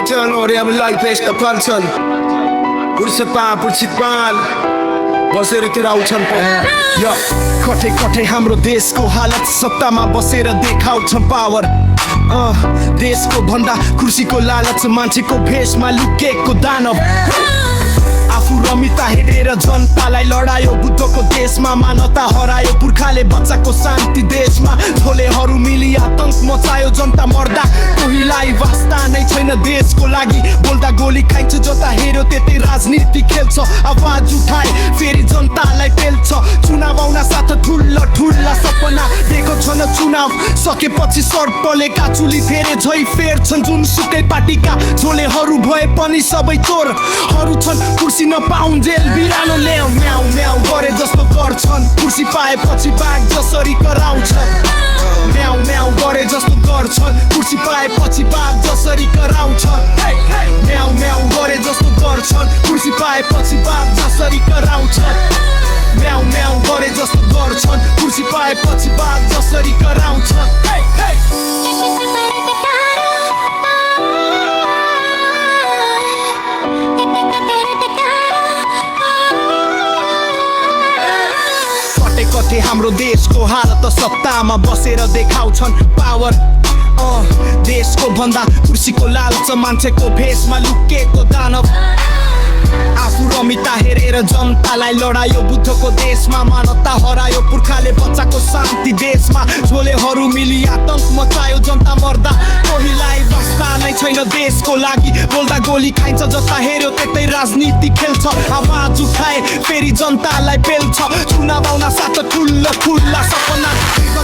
Turn or jag vill like the palchan पुर्सिपाल बसेर तिर आउँछन् यो कठै कठै हाम्रो देशको हालत सत्तामा बसेर देखाउँछन् पावर देशको भन्दा कुर्सीको लालच मान्छेको भेषमा लुकेको दानव आफू रमिता हेरेर जनतालाई लडायो बुद्धको देशमा मानवता हरायो पुर्खाले बच्चाको शान्ति देशमा झोलेहरू मिली आतंक मचायो जनता मर्दा कोहीलाई वास्ता नै छैन देशको लागि बोल्दा गोली खाइन्छ जता हेर्यो त्यतै राजनीति खेल्छ आवाज उठाए फेरि जनतालाई पेल्छ चुनाव आउन साथ ठुल्ला ठुल्ला सपना दिएको छन् चुनाव सकेपछि सर्पले काचुली फेरे झै फेर्छन् जुनसुकै पार्टीका झोलेहरू भए पनि सबै चोरहरू छन् कुर्सी नपाउन्जेल बिरालोले म्याउ म्याउ गरे जस्तो गर्छन् कुर्सी पाएपछि बाघ जसरी कराउँछन् म्याउ म्याउ गरे जस्तो गर्छन् कुर्सी पाएपछि बाघ जसरी कराउँछन् म्याउ म्याउ गरे जस्तो गर्छन् कुर्सी पाएपछि बाघ जसरी कराउँछन् म्याउ म्याउ गरे जस्तो गर्छन् कुर्सी पाएपछि बाघ जसरी कराउँछन् कठै हाम्रो देशको हालत सत्तामा बसेर देखाउँछन् पावर देशको भन्दा कुर्सीको लालच मान्छेको भेषमा लुकेको दानव आफू रमिता हेरेर जनतालाई लडायो बुद्धको देशमा मानवता हरायो पुर्खाले बच्चाको शान्ति देशमा झोलेहरू मिली आतंक मचायो जनता मर्दा कोहीलाई वास्ता नै छैन देशको लागि बोल्दा गोली खाइन्छ जता हेर्यो त्यतै राजनीति खेल्छ आवाज उठाए फेरि जनतालाई पेल्छ चुनाव आउन साथ ठुल्ला ठुल्ला सपना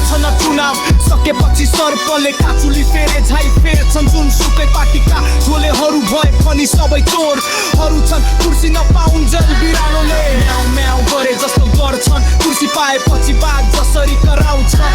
छन् चुनाव सकेपछि सर्पले काचुली फेरे झै फेर्छन् जुनसुकै पार्टीका झोलेहरू भए पनि सबै चोरहरू छन् कुर्सी नपाउन्जेल बिरालोले म्याउ म्याउ गरे जस्तो गर्छन् कुर्सी पाएपछि बाघ जसरी कराउँछन्